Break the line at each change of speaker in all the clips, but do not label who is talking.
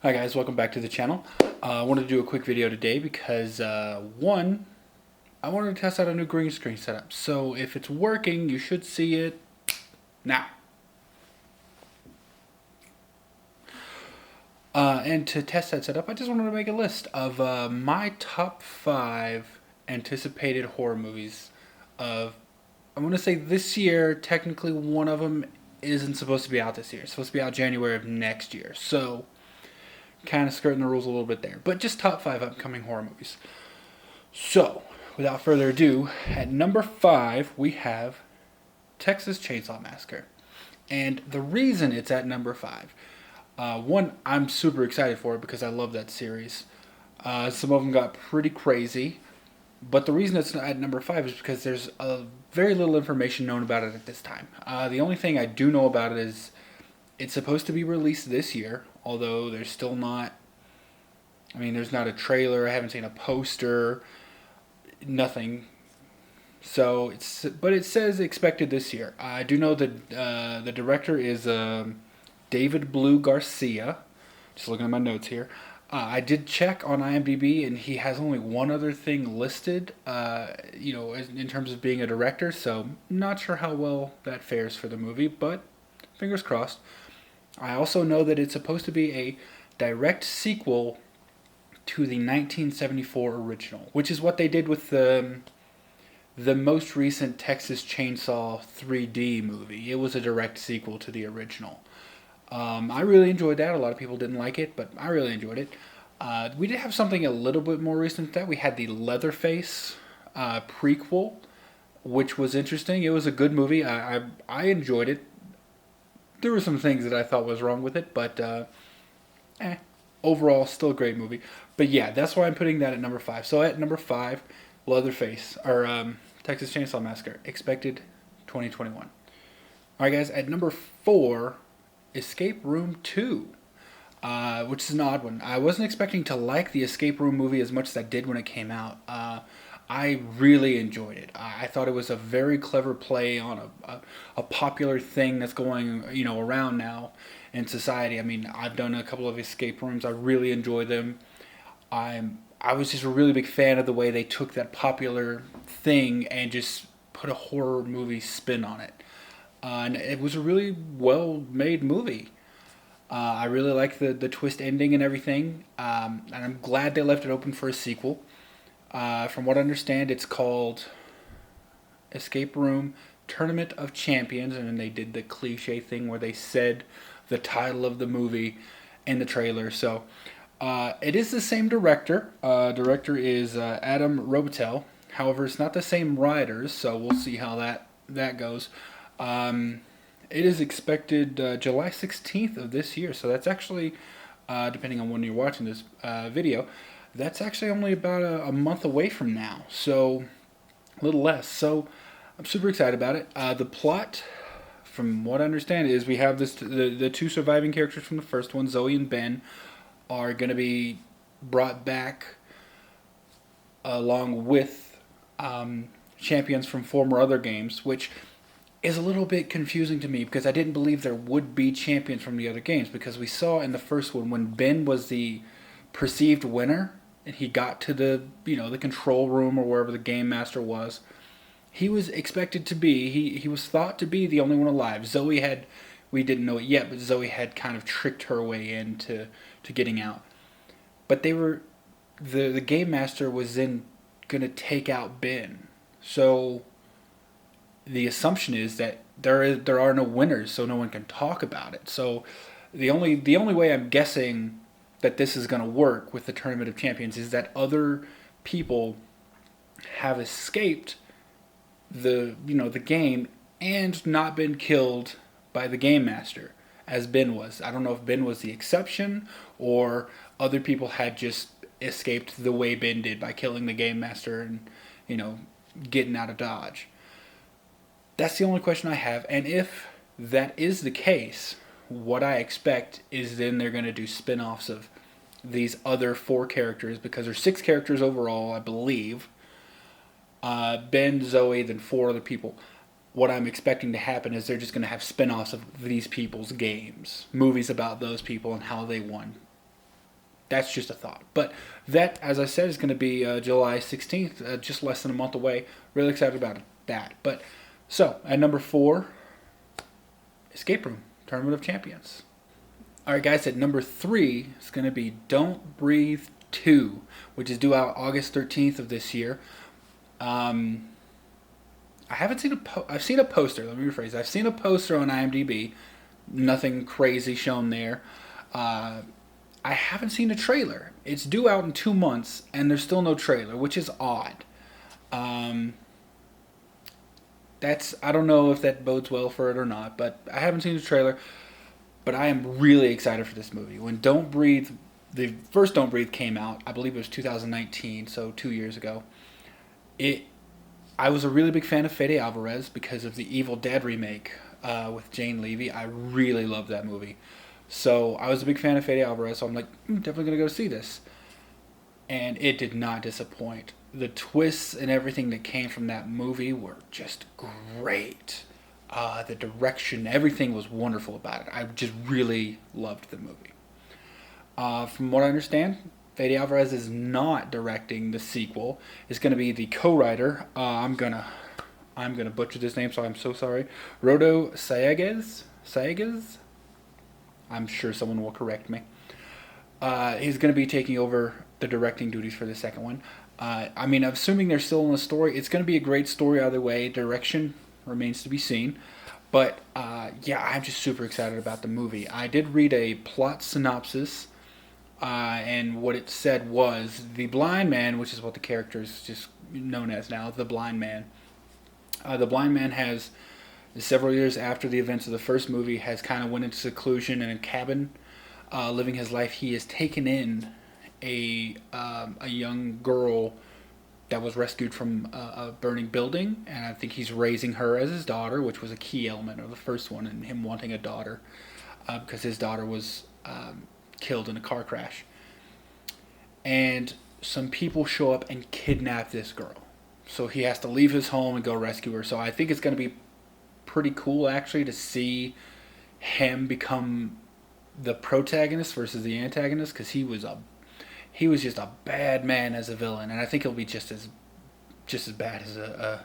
Hi guys, welcome back to the channel. I wanted to do a quick video today because one, I wanted to test out a new green screen setup. So if it's working, you should see it now. And to test that setup, I just wanted to make a list of my top 5 anticipated horror movies of, I want to say this year. Technically one of them isn't supposed to be out this year. It's supposed to be out January of next year. So kind of skirting the rules a little bit there, but just top 5 upcoming horror movies. So, without further ado, at number 5 we have Texas Chainsaw Massacre, and the reason it's at number 5, one, I'm super excited for it because I love that series. Some of them got pretty crazy, but the reason it's at number 5 is because there's very little information known about it at this time. The only thing I do know about it is it's supposed to be released this year, although there's still not, there's not a trailer, I haven't seen a poster, nothing. So, but it says expected this year. I do know that the director is David Blue Garcia. Just looking at my notes here. I did check on IMDb, and he has only one other thing listed, in terms of being a director, so not sure how well that fares for the movie, but fingers crossed. I also know that it's supposed to be a direct sequel to the 1974 original, which is what they did with the most recent Texas Chainsaw 3D movie. It was a direct sequel to the original. I really enjoyed that. A lot of people didn't like it, but I really enjoyed it. We did have something a little bit more recent than that. We had the Leatherface prequel, which was interesting. It was a good movie. I enjoyed it. There were some things that I thought was wrong with it, but overall, still a great movie. But yeah, that's why I'm putting that at number 5. So at number 5, Leatherface, or Texas Chainsaw Massacre, expected 2021. Alright guys, at number 4, Escape Room 2, which is an odd one. I wasn't expecting to like the Escape Room movie as much as I did when it came out. I really enjoyed it. I thought it was a very clever play on a popular thing that's going around now in society. I've done a couple of escape rooms. I really enjoy them. I was just a really big fan of the way they took that popular thing and just put a horror movie spin on it. And it was a really well-made movie. I really like the twist ending and everything. And I'm glad they left it open for a sequel. From what I understand, it's called Escape Room Tournament of Champions, and then they did the cliche thing where they said the title of the movie in the trailer. So it is the same director. Director is Adam Robitel. However, it's not the same writers, so we'll see how that goes. It is expected July 16th of this year, so that's actually, depending on when you're watching this video, that's actually only about a month away from now, so a little less. So I'm super excited about it. The plot, from what I understand, is we have the two surviving characters from the first one, Zoe and Ben, are going to be brought back along with champions from former other games, which is a little bit confusing to me because I didn't believe there would be champions from the other games, because we saw in the first one when Ben was the perceived winner and he got to the control room or wherever the game master was, he was expected to be, he was thought to be the only one alive. Zoe had, we didn't know it yet, but Zoe had kind of tricked her way into getting out. But they were, the game master was then going to take out Ben. So the assumption is that there are no winners, so no one can talk about it. So the only way I'm guessing that this is going to work with the Tournament of Champions is that other people have escaped the game and not been killed by the game master, as Ben was. I don't know if Ben was the exception or other people had just escaped the way Ben did by killing the game master and getting out of Dodge. That's the only question I have, and if that is the case, what I expect is then they're going to do spin-offs of these other 4 characters, because there's 6 characters overall, I believe. Ben, Zoe, then 4 other people. What I'm expecting to happen is they're just going to have spin-offs of these people's games, movies about those people and how they won. That's just a thought. But that, as I said, is going to be July 16th, just less than a month away. Really excited about that. But so at number 4, Escape Room Tournament of Champions. All right, guys. At number 3 is going to be Don't Breathe 2, which is due out August 13th of this year. I haven't seen I've seen a poster. Let me rephrase. I've seen a poster on IMDb. Nothing crazy shown there. I haven't seen a trailer. It's due out in 2 months, and there's still no trailer, which is odd. I don't know if that bodes well for it or not, but I haven't seen the trailer. But I am really excited for this movie. When Don't Breathe, the first Don't Breathe came out, I believe it was 2019, so 2 years ago. I was a really big fan of Fede Alvarez because of the Evil Dead remake with Jane Levy. I really loved that movie. So I was a big fan of Fede Alvarez, so I'm like, definitely going to go see this. And it did not disappoint. The twists and everything that came from that movie were just great. The direction, everything was wonderful about it. I just really loved the movie. From what I understand, Fede Alvarez is not directing the sequel. It's going to be the co-writer. I'm gonna butcher this name, so I'm so sorry. Rodo Sayagues. I'm sure someone will correct me. He's going to be taking over the directing duties for the second one. I'm assuming they're still in the story. It's going to be a great story either way. Direction remains to be seen. But, I'm just super excited about the movie. I did read a plot synopsis, and what it said was the blind man, which is what the character is just known as now, the blind man. The blind man has, several years after the events of the first movie, has kind of went into seclusion in a cabin, living his life. He has taken in a young girl that was rescued from a burning building, and I think he's raising her as his daughter, which was a key element of the first one, and him wanting a daughter, because his daughter was killed in a car crash. And some people show up and kidnap this girl. So he has to leave his home and go rescue her. So I think it's going to be pretty cool, actually, to see him become the protagonist versus the antagonist, because he was just a bad man as a villain, and I think he'll be just as bad as a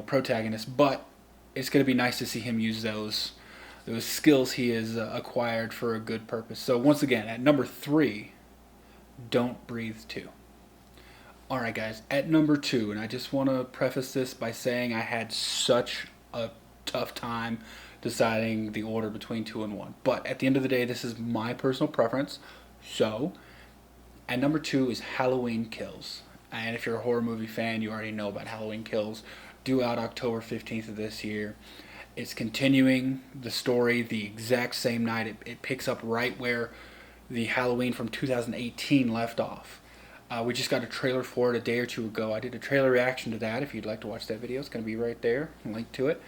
protagonist. But it's going to be nice to see him use those skills he has acquired for a good purpose. So once again, at number 3, Don't Breathe 2. All right, guys, at number 2, and I just want to preface this by saying I had such a tough time deciding the order between 2 and 1. But at the end of the day, this is my personal preference. So at number 2 is Halloween Kills. And if you're a horror movie fan, you already know about Halloween Kills. Due out October 15th of this year. It's continuing the story the exact same night. It picks up right where the Halloween from 2018 left off. We just got a trailer for it a day or two ago. I did a trailer reaction to that. If you'd like to watch that video, it's going to be right there. Link to it.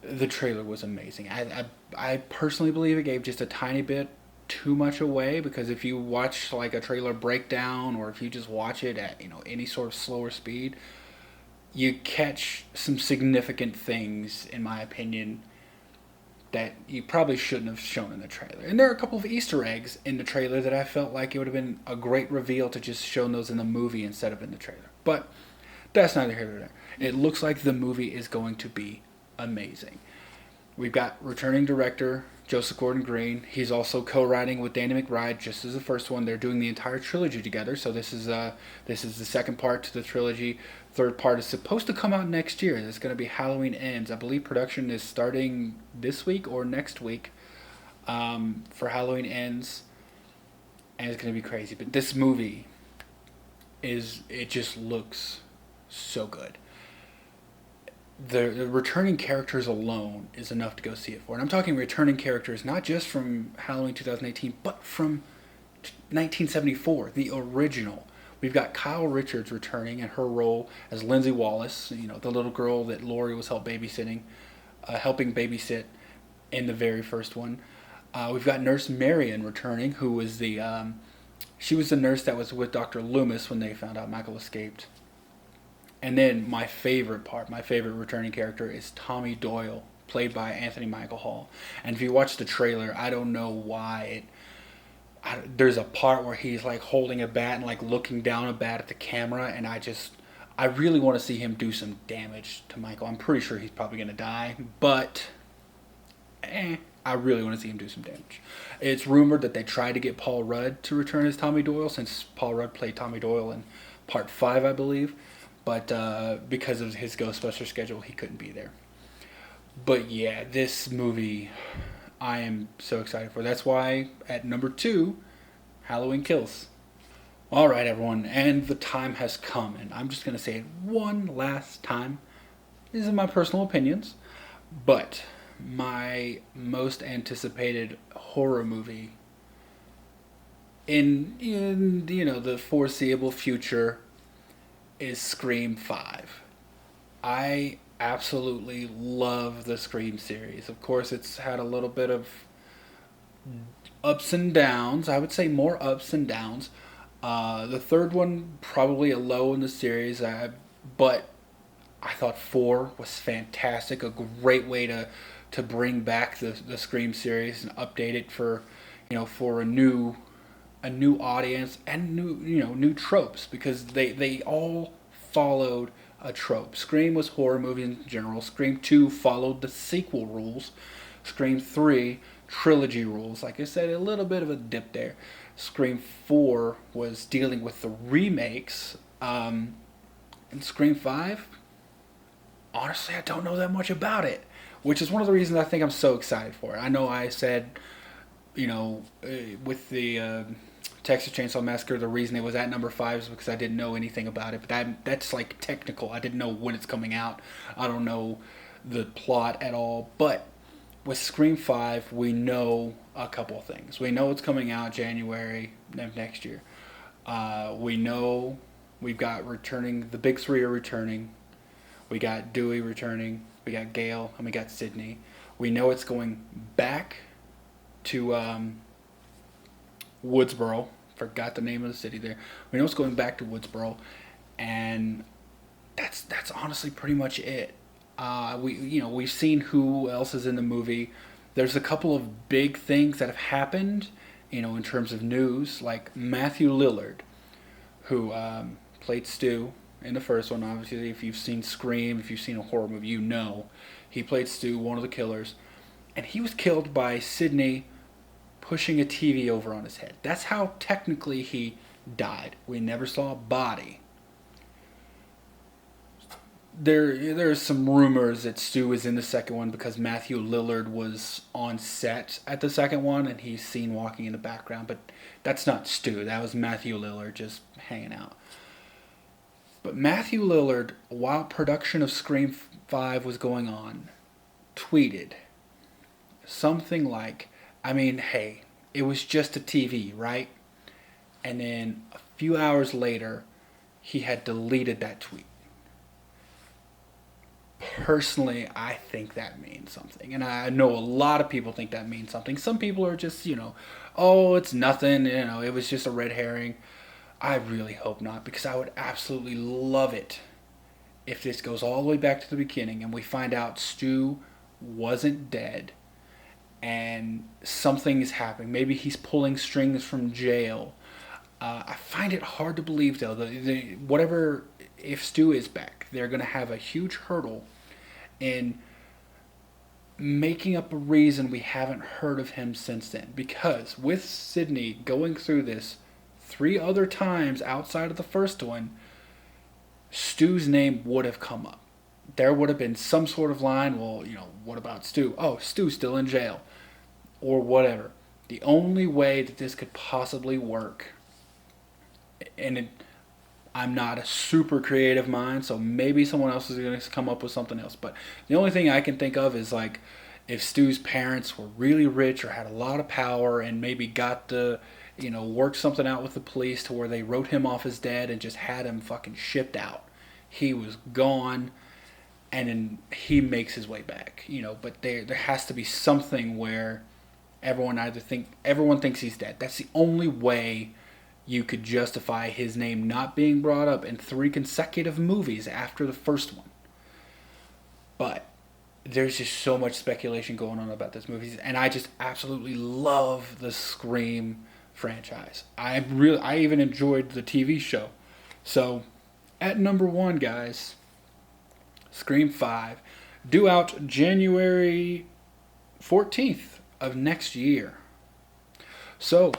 The trailer was amazing. I personally believe it gave just a tiny bit too much away, because if you watch like a trailer breakdown, or if you just watch it at any sort of slower speed, you catch some significant things, in my opinion, that you probably shouldn't have shown in the trailer. And there are a couple of Easter eggs in the trailer that I felt like it would have been a great reveal to just show those in the movie instead of in the trailer. But that's neither here nor there. It looks like the movie is going to be amazing. We've got returning director Joseph Gordon-Green. He's also co-writing with Danny McBride, just as the first one. They're doing the entire trilogy together. So this is the second part to the trilogy. Third part is supposed to come out next year. It's going to be Halloween Ends. I believe production is starting this week or next week for Halloween Ends, and it's going to be crazy. But this movie it just looks so good. The returning characters alone is enough to go see it for. And I'm talking returning characters not just from Halloween 2018, but from 1974, the original. We've got Kyle Richards returning in her role as Lindsay Wallace, the little girl that Laurie was helping babysit in the very first one. We've got Nurse Marion returning, who was she was the nurse that was with Dr. Loomis when they found out Michael escaped. And then my favorite returning character is Tommy Doyle, played by Anthony Michael Hall. And if you watch the trailer, I don't know why there's a part where he's like holding a bat and like looking down a bat at the camera, and I really want to see him do some damage to Michael. I'm pretty sure he's probably gonna die, but I really want to see him do some damage. It's rumored that they tried to get Paul Rudd to return as Tommy Doyle, since Paul Rudd played Tommy Doyle in Part 5, I believe. But because of his Ghostbuster schedule, he couldn't be there. But yeah, this movie, I am so excited for. That's why at number 2, Halloween Kills. All right, everyone, and the time has come, and I'm just going to say it one last time. These are my personal opinions, but my most anticipated horror movie in the foreseeable future is Scream 5. I absolutely love the Scream series. Of course, it's had a little bit of ups and downs. I would say more ups and downs. The third one probably a low in the series, but I thought 4 was fantastic. A great way to bring back the Scream series and update it for for a new audience and new tropes, because they all followed a trope. Scream was horror movie in general. Scream 2 followed the sequel rules. Scream 3 trilogy rules. Like I said, a little bit of a dip there. Scream 4 was dealing with the remakes. And Scream 5, honestly, I don't know that much about it, which is one of the reasons I think I'm so excited for it. I know I said, with the Texas Chainsaw Massacre, the reason it was at number 5 is because I didn't know anything about it. But that's like technical. I didn't know when it's coming out. I don't know the plot at all. But with Scream 5, we know a couple of things. We know it's coming out January of next year. We know we've got returning. The big 3 are returning. We got Dewey returning. We got Gale, and we got Sydney. We know it's going back to Woodsboro. Forgot the name of the city there. We know it's going back to Woodsboro, and that's honestly pretty much it. We've seen who else is in the movie. There's a couple of big things that have happened, in terms of news, like Matthew Lillard, who played Stu in the first one. Obviously, if you've seen Scream, if you've seen a horror movie, he played Stu, one of the killers, and he was killed by Sydney pushing a TV over on his head. That's how technically he died. We never saw a body. There's some rumors that Stu was in the second one because Matthew Lillard was on set at the second one and he's seen walking in the background, but that's not Stu. That was Matthew Lillard just hanging out. But Matthew Lillard, while production of Scream 5 was going on, tweeted something like, hey, it was just a TV, right? And then a few hours later, he had deleted that tweet. Personally, I think that means something. And I know a lot of people think that means something. Some people are just, oh, it's nothing, it was just a red herring. I really hope not, because I would absolutely love it if this goes all the way back to the beginning and we find out Stu wasn't dead and something is happening. Maybe he's pulling strings from jail. I find it hard to believe, though, that if Stu is back, they're going to have a huge hurdle in making up a reason we haven't heard of him since then. Because with Sydney going through this 3 other times outside of the first one, Stu's name would have come up. There would have been some sort of line, well, what about Stu? Oh, Stu's still in jail. Or whatever. The only way that this could possibly work, and I'm not a super creative mind, so maybe someone else is going to come up with something else, but the only thing I can think of is like if Stu's parents were really rich or had a lot of power and maybe got to, work something out with the police to where they wrote him off as dead and just had him fucking shipped out. He was gone, and then he makes his way back, but there has to be something where everyone thinks he's dead. That's the only way you could justify his name not being brought up in 3 consecutive movies after the first one. But there's just so much speculation going on about this movie, and I just absolutely love the Scream franchise. I even enjoyed the TV show. So, at number one, guys, Scream 5, due out January 14th of next year. So,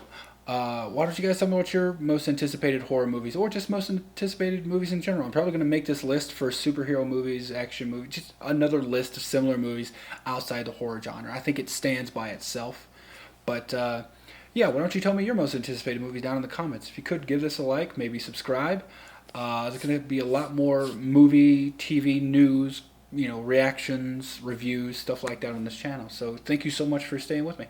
why don't you guys tell me what your most anticipated horror movies, or just most anticipated movies in general? I'm probably going to make this list for superhero movies, action movies, just another list of similar movies outside the horror genre. I think it stands by itself. But yeah, why don't you tell me your most anticipated movies down in the comments? If you could, give this a like, maybe subscribe. There's going to be a lot more movie, TV, news, reactions, reviews, stuff like that on this channel. So thank you so much for staying with me.